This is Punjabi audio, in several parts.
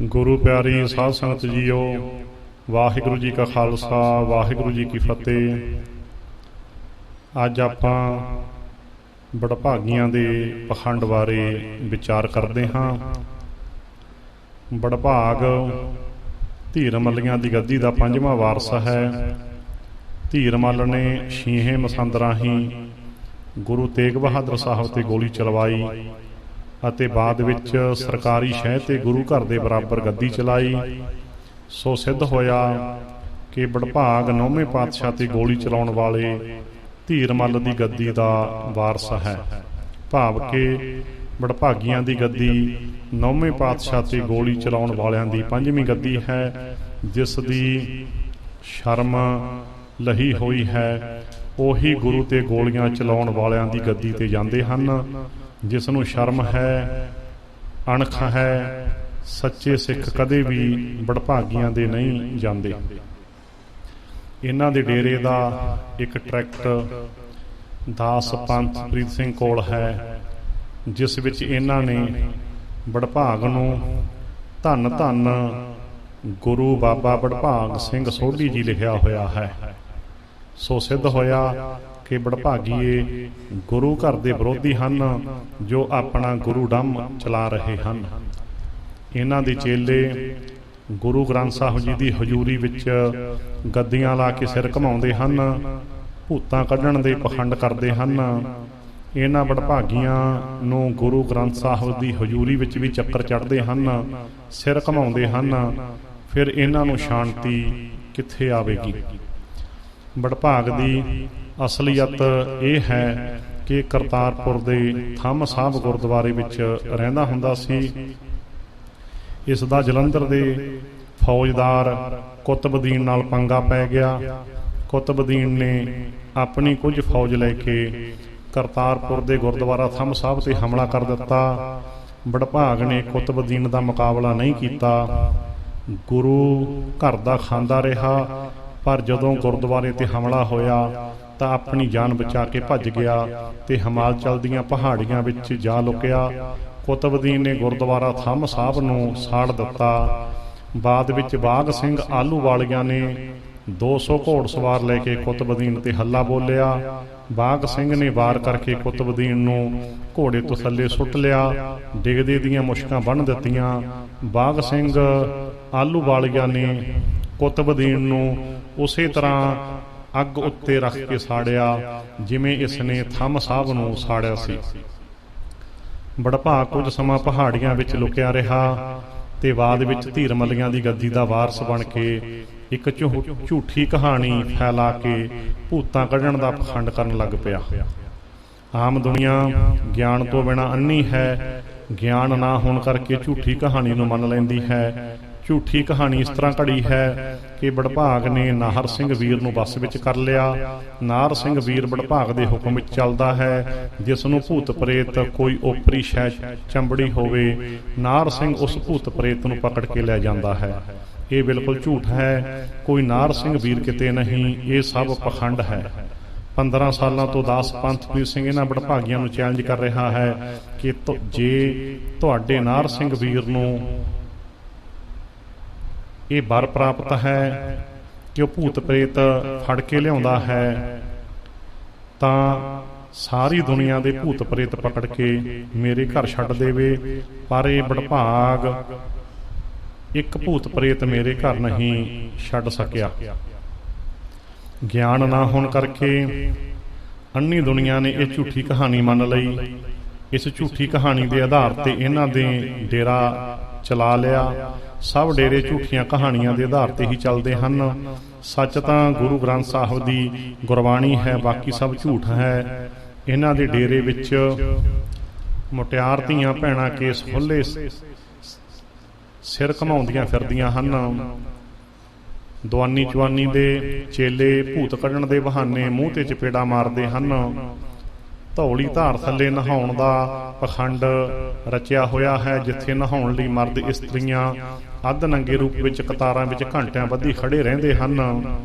गुरु प्यारी साध संगत जीओ, वाहिगुरु जी का खालसा वाहिगुरु जी की फतेह। अज आपां बड़भागियां दे पखंड बारे विचार करते हाँ। बड़भाग धीरमलियां दी गद्दी का 5वां वारस है। धीरमल ने 6वें मसंद राही गुरु तेग बहादुर साहब ते गोली चलवाई ਅਤੇ ਬਾਅਦ ਵਿੱਚ ਸਰਕਾਰੀ ਸ਼ਹਿ ਤੇ ਗੁਰੂ ਘਰ ਦੇ ਬਰਾਬਰ ਗੱਦੀ ਚਲਾਈ। ਸੋ ਸਿੱਧ ਹੋਇਆ ਕਿ ਬੜਭਾਗ 9ਵੇਂ ਪਾਤਸ਼ਾਹ ਤੇ ਗੋਲੀ ਚਲਾਉਣ ਵਾਲੇ ਧੀਰਮਲ ਦੀ ਗੱਦੀ ਦਾ ਵਾਰਸ ਹੈ। ਭਾਵ ਕਿ ਬੜਭਾਗੀਆਂ ਦੀ ਗੱਦੀ 9ਵੇਂ ਪਾਤਸ਼ਾਹ ਤੇ ਗੋਲੀ ਚਲਾਉਣ ਵਾਲਿਆਂ ਦੀ 5ਵੀਂ ਗੱਦੀ ਹੈ, ਜਿਸ ਦੀ ਸ਼ਰਮ ਲਹੀ ਹੋਈ ਹੈ। ਉਹੀ ਗੁਰੂ ਤੇ ਗੋਲੀਆਂ ਚਲਾਉਣ ਵਾਲਿਆਂ ਦੀ ਗੱਦੀ ਤੇ ਜਾਂਦੇ ਹਨ। ਜਿਸ ਨੂੰ ਸ਼ਰਮ ਹੈ, ਅਣਖ ਹੈ, ਸੱਚੇ ਸਿੱਖ ਕਦੇ ਵੀ ਬੜਭਾਗੀਆਂ ਦੇ ਨਹੀਂ ਜਾਂਦੇ। ਇਹਨਾਂ ਦੇ ਡੇਰੇ ਦਾ ਇੱਕ ਟਰੈਕਟ ਦਾਸ ਪੰਥ ਪ੍ਰੀਤ ਸਿੰਘ ਕੋਲ ਹੈ, ਜਿਸ ਵਿੱਚ ਇਹਨਾਂ ਨੇ ਬੜਭਾਗ ਨੂੰ ਧੰਨ ਧੰਨ ਗੁਰੂ ਬਾਬਾ ਬੜਭਾਗ ਸਿੰਘ ਸੋਢੀ ਜੀ ਲਿਖਿਆ ਹੋਇਆ ਹੈ। ਸੋ ਸਿੱਧ ਹੋਇਆ ਕਿ ਬੜਭਾਗੀਏ ਗੁਰੂ ਘਰ ਦੇ ਵਿਰੋਧੀ ਹਨ, ਜੋ ਆਪਣਾ ਗੁਰੂ ਡੰਮ ਚਲਾ ਰਹੇ ਹਨ। ਇਹਨਾਂ ਦੇ ਚੇਲੇ ਗੁਰੂ ਗ੍ਰੰਥ ਸਾਹਿਬ ਜੀ ਦੀ ਹਜ਼ੂਰੀ ਵਿੱਚ ਗੱਦੀਆਂ ਲਾ ਕੇ ਸਿਰ ਘੁਮਾਉਂਦੇ ਹਨ, ਭੂਤਾਂ ਕੱਢਣ ਦੇ ਪਖੰਡ ਕਰਦੇ ਹਨ। ਇਹਨਾਂ ਬੜਭਾਗੀਆਂ ਨੂੰ ਗੁਰੂ ਗ੍ਰੰਥ ਸਾਹਿਬ ਦੀ ਹਜ਼ੂਰੀ ਵਿੱਚ ਵੀ ਚੱਕਰ ਚੜ੍ਹਦੇ ਹਨ, ਸਿਰ ਘੁਮਾਉਂਦੇ ਹਨ। ਫਿਰ ਇਹਨਾਂ ਨੂੰ ਸ਼ਾਂਤੀ ਕਿੱਥੇ ਆਵੇਗੀ। ਬੜਭਾਗ ਦੀ ਅਸਲੀਅਤ ਇਹ ਹੈ ਕਿ ਕਰਤਾਰਪੁਰ ਦੇ ਥੰਮ ਸਾਹਿਬ ਗੁਰਦੁਆਰੇ ਵਿੱਚ ਰਹਿੰਦਾ ਹੁੰਦਾ ਸੀ। ਇਸ ਦਾ ਜਲੰਧਰ ਦੇ ਫੌਜਦਾਰ ਕੁਤਬਦੀਨ ਨਾਲ ਪੰਗਾ ਪੈ ਗਿਆ। ਕੁਤਬਦੀਨ ਨੇ ਆਪਣੀ ਕੁਝ ਫੌਜ ਲੈ ਕੇ ਕਰਤਾਰਪੁਰ ਦੇ ਗੁਰਦੁਆਰਾ ਥੰਮ ਸਾਹਿਬ ਤੇ ਹਮਲਾ ਕਰ ਦਿੱਤਾ। ਬੜਭਾਗ ਨੇ ਕੁਤਬਦੀਨ ਦਾ ਮੁਕਾਬਲਾ ਨਹੀਂ ਕੀਤਾ, ਗੁਰੂ ਘਰ ਦਾ ਖਾਂਦਾ ਰਿਹਾ। ਪਰ ਜਦੋਂ ਗੁਰਦੁਆਰੇ ਤੇ ਹਮਲਾ ਹੋਇਆ ਤਾਂ ਆਪਣੀ ਜਾਨ ਬਚਾ ਕੇ ਭੱਜ ਗਿਆ ਤੇ ਹਿਮਾਚਲ ਦੀਆਂ ਪਹਾੜੀਆਂ ਵਿੱਚ ਜਾ ਲੁਕਿਆ। ਕੁਤਬਦੀਨ ਨੇ ਗੁਰਦੁਆਰਾ ਥੰਮ ਸਾਹਿਬ ਨੂੰ ਸਾੜ ਦਿੱਤਾ। ਬਾਅਦ ਵਿੱਚ ਬਾਘ ਸਿੰਘ ਆਹਲੂਵਾਲੀਆਂ ਨੇ 200 ਘੋੜਸਵਾਰ ਲੈ ਕੇ ਕੁਤਬਦੀਨ ਤੇ ਹੱਲਾ ਬੋਲਿਆ। ਬਾਘ ਸਿੰਘ ਨੇ ਵਾਰ ਕਰਕੇ ਕੁਤਬਦੀਨ ਨੂੰ ਘੋੜੇ ਤੋਂ ਥੱਲੇ ਸੁੱਟ ਲਿਆ, ਡਿੱਗਦੇ ਦੀਆਂ ਮੁਸ਼ਕਾਂ ਬੰਨ੍ਹ ਦਿੱਤੀਆਂ। ਬਾਘ ਸਿੰਘ ਆਹਲੂਵਾਲੀਆਂ ਨੇ ਕੁਤਬਦੀਨ ਨੂੰ ਉਸੇ ਤਰ੍ਹਾਂ ਅੱਗ ਉੱਤੇ ਰੱਖ ਕੇ ਸਾੜਿਆ ਜਿਵੇਂ ਇਸ ਨੇ ਥੰਮ ਸਾਹਿਬ ਨੂੰ ਸਾੜਿਆ ਸੀ। ਬੜਭਾਗ ਕੁਝ ਸਮਾਂ ਪਹਾੜੀਆਂ ਵਿੱਚ ਲੁਕਿਆ ਰਿਹਾ ਤੇ ਬਾਅਦ ਵਿੱਚ ਧੀਰਮਲੀਆਂ ਦੀ ਗੱਦੀ ਦਾ ਵਾਰਸ ਬਣ ਕੇ ਇੱਕ ਝੂਠੀ ਕਹਾਣੀ ਫੈਲਾ ਕੇ ਭੂਤਾਂ ਕੱਢਣ ਦਾ ਪਖੰਡ ਕਰਨ ਲੱਗ ਪਿਆ। ਆਮ ਦੁਨੀਆ ਗਿਆਨ ਤੋਂ ਬਿਨਾਂ ਅੰਨੀ ਹੈ। ਗਿਆਨ ਨਾ ਹੋਣ ਕਰਕੇ ਝੂਠੀ ਕਹਾਣੀ ਨੂੰ ਮੰਨ ਲੈਂਦੀ ਹੈ। ਝੂਠੀ ਕਹਾਣੀ ਇਸ ਤਰ੍ਹਾਂ ਘੜੀ ਹੈ ਕਿ ਬੜਭਾਗ ਨੇ ਨਾਹਰ ਸਿੰਘ ਵੀਰ ਨੂੰ ਬੱਸ ਵਿੱਚ ਕਰ ਲਿਆ। ਨਾਹਰ ਸਿੰਘ ਵੀਰ ਬੜਭਾਗ ਦੇ ਹੁਕਮ ਵਿੱਚ ਚੱਲਦਾ ਹੈ। ਜਿਸ ਨੂੰ ਭੂਤ ਪ੍ਰੇਤ ਕੋਈ ਓਪਰੀ ਸ਼ੈ ਚੰਬੜੀ ਹੋਵੇ, ਨਾਹਰ ਸਿੰਘ ਉਸ ਭੂਤ ਪ੍ਰੇਤ ਨੂੰ ਪਕੜ ਕੇ ਲੈ ਜਾਂਦਾ ਹੈ। ਇਹ ਬਿਲਕੁਲ ਝੂਠ ਹੈ। ਕੋਈ ਨਾਹਰ ਸਿੰਘ ਵੀਰ ਕਿਤੇ ਨਹੀਂ, ਇਹ ਸਭ ਪਖੰਡ ਹੈ। 15 ਸਾਲਾਂ ਤੋਂ ਦਾਸ ਪੰਥ ਪ੍ਰੀਤ ਸਿੰਘ ਇਹਨਾਂ ਬੜਭਾਗੀਆਂ ਨੂੰ ਚੈਲੰਜ ਕਰ ਰਿਹਾ ਹੈ ਕਿ ਜੇ ਤੁਹਾਡੇ ਨਾਹਰ ਸਿੰਘ ਵੀਰ ਨੂੰ ਇਹ ਵਰ ਪ੍ਰਾਪਤ ਹੈ ਕਿ ਉਹ ਭੂਤ ਪ੍ਰੇਤ ਫੜ ਕੇ ਲਿਆਉਂਦਾ ਹੈ, ਤਾਂ ਸਾਰੀ ਦੁਨੀਆ ਦੇ ਭੂਤ ਪ੍ਰੇਤ ਪਕੜ ਕੇ ਮੇਰੇ ਘਰ ਛੱਡ ਦੇਵੇ। ਪਰ ਇਹ ਬੜਭਾਗ ਇੱਕ ਭੂਤ ਪ੍ਰੇਤ ਮੇਰੇ ਘਰ ਨਹੀਂ ਛੱਡ ਸਕਿਆ। ਗਿਆਨ ਨਾ ਹੋਣ ਕਰਕੇ ਅੰਨੀ ਦੁਨੀਆ ਨੇ ਇਹ ਝੂਠੀ ਕਹਾਣੀ ਮੰਨ ਲਈ। ਇਸ ਝੂਠੀ ਕਹਾਣੀ ਦੇ ਆਧਾਰ ਤੇ ਇਹਨਾਂ ਦੇ ਡੇਰਾ ਚਲਾ ਲਿਆ। ਸਭ ਡੇਰੇ ਝੂਠੀਆਂ ਕਹਾਣੀਆਂ ਦੇ ਆਧਾਰ ਤੇ ਹੀ ਚੱਲਦੇ ਹਨ। ਸੱਚ ਤਾਂ ਗੁਰੂ ਗ੍ਰੰਥ ਸਾਹਿਬ ਦੀ ਗੁਰਬਾਣੀ ਹੈ, ਬਾਕੀ ਸਭ ਝੂਠ ਹੈ। ਇਹਨਾਂ ਦੇ ਡੇਰੇ ਵਿੱਚ ਮੁਟਿਆਰ ਧੀਆਂ ਭੈਣਾਂ ਕੇਸ ਖੁੱਲ੍ਹੇ ਸਿਰ ਘਮਾਉਂਦੀਆਂ ਫਿਰਦੀਆਂ ਹਨ। ਦੁਆਨੀ ਚਵਾਨੀ ਦੇ ਚੇਲੇ ਭੂਤ ਕੱਢਣ ਦੇ ਬਹਾਨੇ ਮੂੰਹ ਤੇ ਚਪੇੜਾ ਮਾਰਦੇ ਹਨ। ਧੌਲੀ ਧਾਰ ਥੱਲੇ ਨਹਾਉਣ ਦਾ ਪਖੰਡ ਰਚਿਆ ਹੋਇਆ ਹੈ, ਜਿੱਥੇ ਨਹਾਉਣ ਲਈ ਮਰਦ ਇਸਤਰੀਆਂ ਅੱਧ ਨੰਗੇ ਰੂਪ ਵਿੱਚ ਕਤਾਰਾਂ ਵਿੱਚ ਘੰਟਿਆਂ ਬੱਧੀ ਖੜੇ ਰਹਿੰਦੇ ਹਨ।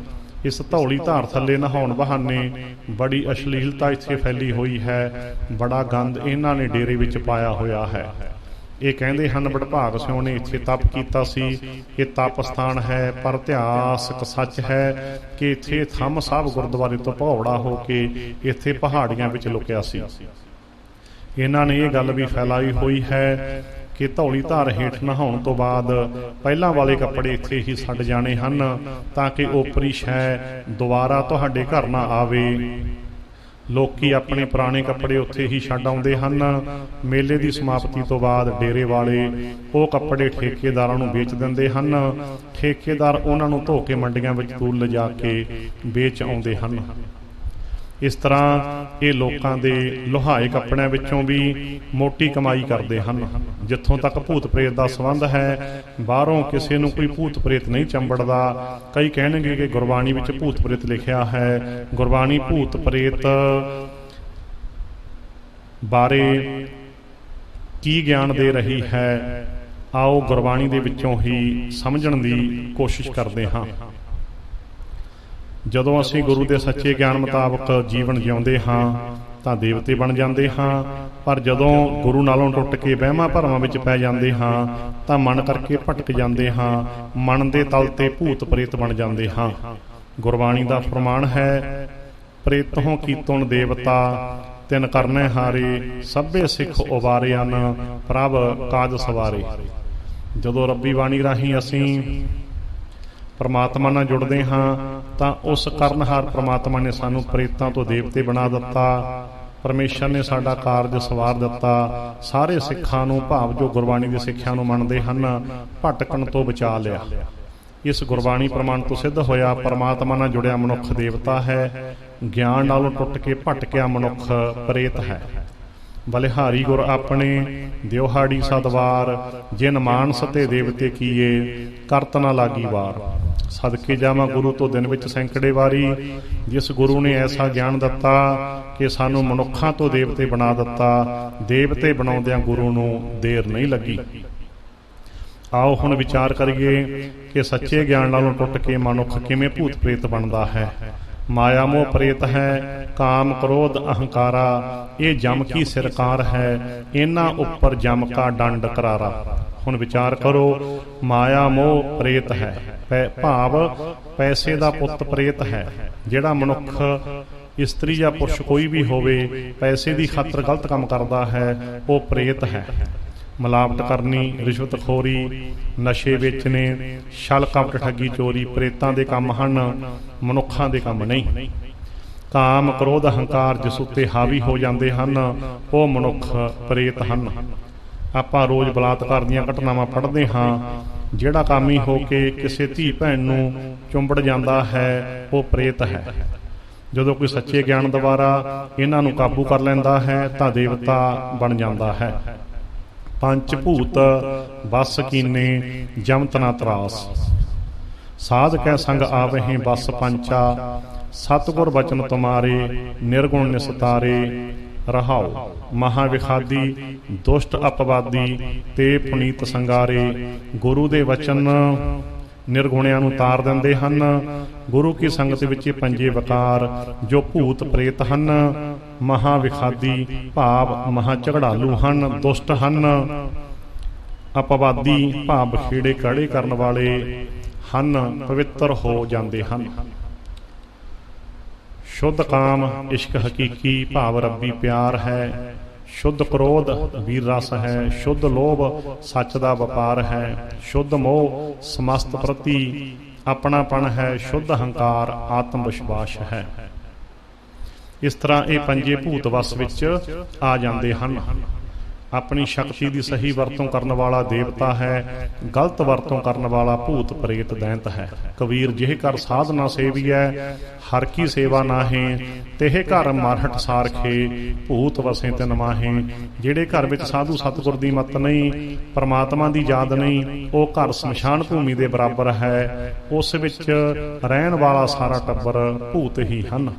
ਇਸ ਧੌਲੀ ਧਾਰ ਥੱਲੇ ਨਹਾਉਣ ਬਹਾਨੇ ਬੜੀ ਅਸ਼ਲੀਲਤਾ ਇੱਥੇ ਫੈਲੀ ਹੋਈ ਹੈ। ਬੜਾ ਗੰਦ ਇਹਨਾਂ ਨੇ ਡੇਰੇ ਵਿੱਚ ਪਾਇਆ ਹੋਇਆ ਹੈ। ਇਹ ਕਹਿੰਦੇ ਹਨ ਵਡਭਾਗ ਸਿਉ ਨੇ ਇੱਥੇ ਤਪ ਕੀਤਾ ਸੀ। ਇਹ ਤਪ ਸਥਾਨ ਹੈ, ਪਰ ਇਤਿਹਾਸਕ ਸੱਚ ਹੈ ਕਿ ਇੱਥੇ ਥੰਮ ਸਾਹਿਬ ਗੁਰਦੁਆਰੇ ਤੋਂ ਭੌੜਾ ਹੋ ਕੇ ਇੱਥੇ ਪਹਾੜੀਆਂ ਵਿੱਚ ਲੁਕਿਆ ਸੀ। ਇਹਨਾਂ ਨੇ ਇਹ ਗੱਲ ਵੀ ਫੈਲਾਈ ਹੋਈ ਹੈ ਕਿ ਧੌਲੀ ਧਾਰ ਹੇਠ ਨਹਾਉਣ ਤੋਂ ਬਾਅਦ ਪਹਿਲਾਂ ਵਾਲੇ ਕੱਪੜੇ ਇੱਥੇ ਹੀ ਛੱਡ ਜਾਣੇ ਹਨ, ਤਾਂ ਕਿ ਓਪਰੀ ਸ਼ੈ ਦੁਬਾਰਾ ਤੁਹਾਡੇ ਘਰ ਨਾ ਆਵੇ। ਲੋਕੀ ਆਪਣੇ ਪੁਰਾਣੇ ਕੱਪੜੇ ਉੱਥੇ ਹੀ ਛੱਡ ਆਉਂਦੇ ਹਨ। ਮੇਲੇ ਦੀ ਸਮਾਪਤੀ ਤੋਂ ਬਾਅਦ ਡੇਰੇ ਵਾਲੇ ਉਹ ਕੱਪੜੇ ਠੇਕੇਦਾਰਾਂ ਨੂੰ ਵੇਚ ਦਿੰਦੇ ਹਨ। ਠੇਕੇਦਾਰ ਉਹਨਾਂ ਨੂੰ ਧੋ ਕੇ ਮੰਡੀਆਂ ਵਿੱਚ ਤੂਲ ਲਿਜਾ ਕੇ ਵੇਚ ਆਉਂਦੇ ਹਨ। ਇਸ ਤਰ੍ਹਾਂ ਇਹ ਲੋਕਾਂ ਦੇ ਲੁਹਾਏ ਕੱਪੜਿਆਂ ਵਿੱਚੋਂ ਵੀ ਮੋਟੀ ਕਮਾਈ ਕਰਦੇ ਹਨ। ਜਿੱਥੋਂ ਤੱਕ ਭੂਤ ਪ੍ਰੇਤ ਦਾ ਸੰਬੰਧ ਹੈ, ਬਾਹਰੋਂ ਕਿਸੇ ਨੂੰ ਕੋਈ ਭੂਤ ਪ੍ਰੇਤ ਨਹੀਂ ਚੰਬੜਦਾ। ਕਈ ਕਹਿਣਗੇ ਕਿ ਗੁਰਬਾਣੀ ਵਿੱਚ ਭੂਤ ਪ੍ਰੇਤ ਲਿਖਿਆ ਹੈ। ਗੁਰਬਾਣੀ ਭੂਤ ਪ੍ਰੇਤ ਬਾਰੇ ਕੀ ਗਿਆਨ ਦੇ ਰਹੀ ਹੈ, ਆਓ ਗੁਰਬਾਣੀ ਦੇ ਵਿੱਚੋਂ ਹੀ ਸਮਝਣ ਦੀ ਕੋਸ਼ਿਸ਼ ਕਰਦੇ ਹਾਂ। ਜਦੋਂ ਅਸੀਂ ਗੁਰੂ ਦੇ ਸੱਚੇ ਗਿਆਨ ਮੁਤਾਬਕ ਜੀਵਨ ਜਿਉਂਦੇ ਹਾਂ ਤਾਂ ਦੇਵਤੇ ਬਣ ਜਾਂਦੇ ਹਾਂ, ਪਰ ਜਦੋਂ ਗੁਰੂ ਨਾਲੋਂ ਟੁੱਟ ਕੇ ਵਹਿਮਾਂ ਭਰਮਾਂ ਵਿੱਚ ਪੈ ਜਾਂਦੇ ਹਾਂ ਤਾਂ ਮਨ ਕਰਕੇ ਭਟਕ ਜਾਂਦੇ ਹਾਂ। ਮਨ ਦੇ ਤਲ ਤੇ ਭੂਤ ਪ੍ਰੇਤ ਬਣ ਜਾਂਦੇ ਹਾਂ। ਗੁਰਬਾਣੀ ਦਾ ਫਰਮਾਨ ਹੈ, ਪ੍ਰੇਤੋਂ ਕੀਤੁਣ ਦੇਵਤਾ ਤਿਨ ਕਰਨੇ ਹਾਰੇ, ਸਭੇ ਸਿੱਖ ਉਬਾਰੇ ਹਨ ਪ੍ਰਭ ਕਾਜ ਸਵਾਰੇ। ਜਦੋਂ ਰੱਬੀ ਬਾਣੀ ਰਾਹੀਂ ਅਸੀਂ ਪਰਮਾਤਮਾ ਨਾਲ ਜੁੜਦੇ ਹਾਂ ਤਾਂ ਉਸ ਕਰਨਹਾਰ ਪਰਮਾਤਮਾ ਨੇ ਸਾਨੂੰ ਪ੍ਰੇਤਾਂ ਤੋਂ ਦੇਵਤੇ ਬਣਾ ਦਿੱਤਾ। ਪਰਮੇਸ਼ਰ ਨੇ ਸਾਡਾ ਕਾਰਜ ਸਵਾਰ ਦਿੱਤਾ। ਸਾਰੇ ਸਿੱਖਾਂ ਨੂੰ, ਭਾਵ ਜੋ ਗੁਰਬਾਣੀ ਦੀ ਸਿੱਖਿਆ ਨੂੰ ਮੰਨਦੇ ਹਨ, ਭਟਕਣ ਤੋਂ ਬਚਾ ਲਿਆ। ਇਸ ਗੁਰਬਾਣੀ ਪ੍ਰਮਾਣ ਤੋਂ ਸਿੱਧ ਹੋਇਆ ਪਰਮਾਤਮਾ ਨਾਲ ਜੁੜਿਆ ਮਨੁੱਖ ਦੇਵਤਾ ਹੈ, ਗਿਆਨ ਨਾਲੋਂ ਟੁੱਟ ਕੇ ਭਟਕਿਆ ਮਨੁੱਖ ਪ੍ਰੇਤ ਹੈ। ਬਲਿਹਾਰੀ ਗੁਰ ਆਪਣੇ ਦਿਉਹਾੜੀ ਸਦਵਾਰ, ਜਿਨ ਮਾਨਸ ਤੇ ਦੇਵਤੇ ਕੀਏ, ਕਰਤ ਨਾ ਲਾਗੀ ਵਾਰ। ਸਦਕੇ ਜਾਵਾਂ ਗੁਰੂ ਤੋਂ ਦਿਨ ਵਿੱਚ ਸੈਂਕੜੇ ਵਾਰੀ, ਜਿਸ ਗੁਰੂ ਨੇ ਐਸਾ ਗਿਆਨ ਦਿੱਤਾ ਕਿ ਸਾਨੂੰ ਮਨੁੱਖਾਂ ਤੋਂ ਦੇਵਤੇ ਬਣਾ ਦਿੱਤਾ। ਦੇਵਤੇ ਬਣਾਉਂਦਿਆਂ ਗੁਰੂ ਨੂੰ ਦੇਰ ਨਹੀਂ ਲੱਗੀ। ਆਓ ਹੁਣ ਵਿਚਾਰ ਕਰੀਏ ਕਿ ਸੱਚੇ ਗਿਆਨ ਨਾਲੋਂ ਟੁੱਟ ਕੇ ਮਨੁੱਖ ਕਿਵੇਂ ਭੂਤ ਪ੍ਰੇਤ ਬਣਦਾ ਹੈ। ਮਾਇਆ ਮੋਹ ਪ੍ਰੇਤ ਹੈ, ਕਾਮ ਕ੍ਰੋਧ ਅਹੰਕਾਰਾ, ਇਹ ਜਮ ਕੀ ਸਰਕਾਰ ਹੈ, ਇਹਨਾਂ ਉੱਪਰ ਜਮ ਕਾ ਡੰਡ ਕਰਾਰਾ। ਹੁਣ ਵਿਚਾਰ ਕਰੋ, ਮਾਇਆ ਮੋਹ ਪ੍ਰੇਤ ਹੈ, ਭਾਵ ਪੈਸੇ ਦਾ ਪੁੱਤ ਪ੍ਰੇਤ ਹੈ। ਜਿਹੜਾ ਮਨੁੱਖ, ਇਸਤਰੀ ਜਾਂ ਪੁਰਸ਼ ਕੋਈ ਵੀ ਹੋਵੇ, ਪੈਸੇ ਦੀ ਖਾਤਰ ਗਲਤ ਕੰਮ ਕਰਦਾ ਹੈ, ਉਹ ਪ੍ਰੇਤ ਹੈ। ਮਿਲਾਵਟ ਕਰਨੀ, ਰਿਸ਼ਵਤਖੋਰੀ, ਨਸ਼ੇ ਵੇਚਣੇ, ਛਲ ਕਪਟ, ਠੱਗੀ, ਚੋਰੀ ਪ੍ਰੇਤਾਂ ਦੇ ਕੰਮ ਹਨ, ਮਨੁੱਖਾਂ ਦੇ ਕੰਮ ਨਹੀਂ। ਕਾਮ ਕ੍ਰੋਧ ਅਹੰਕਾਰ ਜਿਸ ਉੱਤੇ ਹਾਵੀ ਹੋ ਜਾਂਦੇ ਹਨ, ਉਹ ਮਨੁੱਖ ਪ੍ਰੇਤ ਹਨ। ਆਪਾਂ ਰੋਜ਼ ਬਲਾਤਕਾਰ ਦੀਆਂ ਘਟਨਾਵਾਂ ਪੜ੍ਹਦੇ ਹਾਂ। ਜਿਹੜਾ ਕਾਮੀ ਹੋ ਕੇ ਕਿਸੇ ਧੀ ਭੈਣ ਨੂੰ ਚੁੰਬੜ ਜਾਂਦਾ ਹੈ, ਉਹ ਪ੍ਰੇਤ ਹੈ। ਜਦੋਂ ਕੋਈ ਸੱਚੇ ਗਿਆਨ ਦੁਆਰਾ ਇਹਨਾਂ ਨੂੰ ਕਾਬੂ ਕਰ ਲੈਂਦਾ ਹੈ ਤਾਂ ਦੇਵਤਾ ਬਣ ਜਾਂਦਾ ਹੈ। ਪੰਜ ਭੂਤ ਬਸ ਕੀਨੇ, ਜਮਤ ਨਾ ਤਰਾਸ। ਸਾਧ ਕੈ ਸੰਗ ਆਵਹਿ ਬਸ ਪੰਚਾ, ਸਤਿਗੁਰ ਬਚਨ ਤੁਮਾਰੇ, ਨਿਰਗੁਣ ਨਿਸਤਾਰੇ। ਰਹਾਉ ਮਹਾ ਵਿਖਾਦੀ, ਦੁਸ਼ਟ ਅਪਵਾਦੀ, ਤੇ ਪੁਨੀਤ ਸੰਗਾਰੇ। ਗੁਰੂ ਦੇ ਵਚਨ ਨਿਰਗੁਣਿਆਂ ਨੂੰ ਤਾਰ ਦਿੰਦੇ ਹਨ। ਗੁਰੂ ਕੀ ਸੰਗਤ ਵਿੱਚ ਪੰਜੇ ਵਕਾਰ ਜੋ ਭੂਤ ਪ੍ਰੇਤ ਹਨ, ਮਹਾ ਵਿਖਾਦੀ ਭਾਵ ਮਹਾ ਝਗੜਾਲੂ ਹਨ, ਦੁਸ਼ਟ ਹਨ। ਅਪਵਾਦੀ ਭਾਵ ਖੇੜੇ ਕਾੜੇ ਕਰਨ ਵਾਲੇ ਹਨ, ਪਵਿੱਤਰ ਹੋ ਜਾਂਦੇ ਹਨ। ਸ਼ੁੱਧ ਕਾਮ ਇਸ਼ਕ ਹਕੀਕੀ ਭਾਵ ਰੱਬੀ ਪਿਆਰ ਹੈ। ਸ਼ੁੱਧ ਕ੍ਰੋਧ ਵੀਰ ਰਸ ਹੈ। ਸ਼ੁੱਧ ਲੋਭ ਸੱਚ ਦਾ ਵਪਾਰ ਹੈ। ਸ਼ੁੱਧ ਮੋਹ ਸਮਸਤ ਪ੍ਰਤੀ ਆਪਣਾਪਣ ਹੈ। ਸ਼ੁੱਧ ਹੰਕਾਰ ਆਤਮ ਵਿਸ਼ਵਾਸ ਹੈ। ਇਸ ਤਰ੍ਹਾਂ ਇਹ ਪੰਜੇ ਭੂਤ ਵਸ ਵਿੱਚ ਆ ਜਾਂਦੇ ਹਨ। ਆਪਣੀ ਸ਼ਕਤੀ ਦੀ ਸਹੀ ਵਰਤੋਂ ਕਰਨ ਵਾਲਾ ਦੇਵਤਾ ਹੈ, ਗਲਤ ਵਰਤੋਂ ਕਰਨ ਵਾਲਾ ਭੂਤ ਪ੍ਰੇਤ ਦੈਂਤ ਹੈ। ਕਬੀਰ ਜਿਹ ਘਰ ਸਾਧ ਨਾ ਸੇਵੀਐ, ਹਰ ਕੀ ਸੇਵਾ ਨਾਹੀਂ, ਤਿਹ ਘਰ ਮਾਰਹਟ ਸਾਰਖੇ, ਭੂਤ ਵਸੇ ਤਿਨ ਮਾਹੇ। ਜਿਹੜੇ ਘਰ ਵਿੱਚ ਸਾਧੂ ਸਤਿਗੁਰ ਦੀ ਮੱਤ ਨਹੀਂ, ਪਰਮਾਤਮਾ ਦੀ ਯਾਦ ਨਹੀਂ, ਉਹ ਘਰ ਸ਼ਮਸ਼ਾਨ ਭੂਮੀ ਦੇ ਬਰਾਬਰ ਹੈ। ਉਸ ਵਿੱਚ ਰਹਿਣ ਵਾਲਾ ਸਾਰਾ ਟੱਬਰ ਭੂਤ ਹੀ ਹਨ,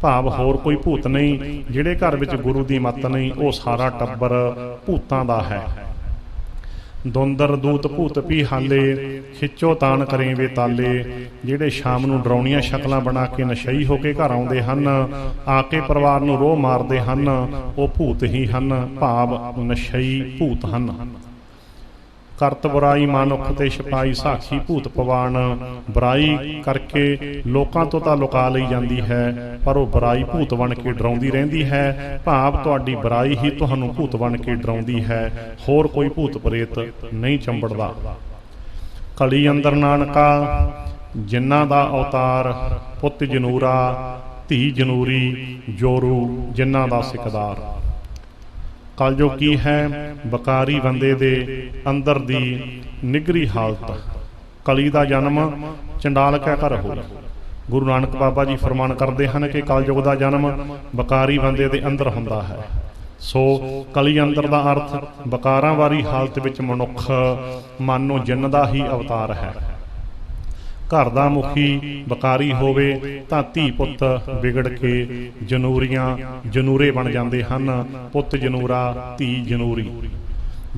ਭਾਵ ਹੋਰ ਕੋਈ ਭੂਤ ਨਹੀਂ। ਜਿਹੜੇ ਘਰ ਵਿੱਚ ਗੁਰੂ ਦੀ ਮੱਤ ਨਹੀਂ, ਉਹ ਸਾਰਾ ਟੱਬਰ ਭੂਤਾਂ ਦਾ ਹੈ। ਦੁੰਦਰ ਦੂਤ ਭੂਤ ਪੀ ਹਾਲੇ, ਖਿੱਚੋ ਤਾਨ ਕਰੇ ਵੇ ਤਾਲੇ। ਜਿਹੜੇ ਸ਼ਾਮ ਨੂੰ ਡਰਾਉਣੀਆਂ ਸ਼ਕਲਾਂ ਬਣਾ ਕੇ ਨਸ਼ਈ ਹੋ ਕੇ ਘਰ ਆਉਂਦੇ ਹਨ, ਆ ਕੇ ਪਰਿਵਾਰ ਨੂੰ ਰੋਹ ਮਾਰਦੇ ਹਨ, ਉਹ ਭੂਤ ਹੀ ਹਨ, ਭਾਵ ਨਸ਼ਈ ਭੂਤ ਹਨ। ਕਰਤ ਬੁਰਾਈ ਮਨੁੱਖ ਤੇ ਛਪਾਈ ਸਾਖੀ ਭੂਤ ਪਵਾਨ। ਬੁਰਾਈ ਕਰਕੇ ਲੋਕਾਂ ਤੋਂ ਤਾਂ ਲੁਕਾ ਲਈ ਜਾਂਦੀ ਹੈ, ਪਰ ਉਹ ਬੁਰਾਈ ਭੂਤ ਬਣ ਕੇ ਡਰਾਉਂਦੀ ਰਹਿੰਦੀ ਹੈ। ਭਾਵ ਤੁਹਾਡੀ ਬੁਰਾਈ ਹੀ ਤੁਹਾਨੂੰ ਭੂਤ ਬਣ ਕੇ ਡਰਾਉਂਦੀ ਹੈ, ਹੋਰ ਕੋਈ ਭੂਤ ਪ੍ਰੇਤ ਨਹੀਂ ਚੰਬੜਦਾ। ਕਲੀ ਅੰਦਰ ਨਾਨਕਾ ਜਿਨ੍ਹਾਂ ਦਾ ਅਵਤਾਰ, ਪੁੱਤ ਜਨੂਰਾ ਧੀ ਜਨੂਰੀ, ਜੋਰੂ ਜਿਨ੍ਹਾਂ ਦਾ ਸਿਕਦਾਰ। ਕਲਯੁਗ ਕੀ ਹੈ? ਬਕਾਰੀ ਬੰਦੇ ਦੇ ਅੰਦਰ ਦੀ ਨਿਗਰੀ ਹਾਲਤ। ਕਲੀ ਦਾ ਜਨਮ ਚੰਡਾਲ ਕੈ ਘਰ ਹੋਇਆ। ਗੁਰੂ ਨਾਨਕ ਬਾਬਾ ਜੀ ਫਰਮਾਨ ਕਰਦੇ ਹਨ ਕਿ ਕਲਯੁਗ ਦਾ ਜਨਮ ਬਕਾਰੀ ਬੰਦੇ ਦੇ ਅੰਦਰ ਹੁੰਦਾ ਹੈ। ਸੋ ਕਲੀ ਅੰਦਰ ਦਾ ਅਰਥ ਬਕਾਰਾਂ ਵਾਲੀ ਹਾਲਤ ਵਿੱਚ ਮਨੁੱਖ ਮਾਨੋ ਜਿੰਨ ਦਾ ਹੀ ਅਵਤਾਰ ਹੈ। ਘਰ ਦਾ ਮੁਖੀ ਬਕਾਰੀ ਹੋਵੇ ਤਾਂ ਧੀ ਪੁੱਤ ਵਿਗੜ ਕੇ ਜਨੂਰੀਆਂ ਜਨੂਰੇ ਬਣ ਜਾਂਦੇ ਹਨ। ਪੁੱਤ ਜਨੂਰਾ ਧੀ ਜਨੂਰੀ।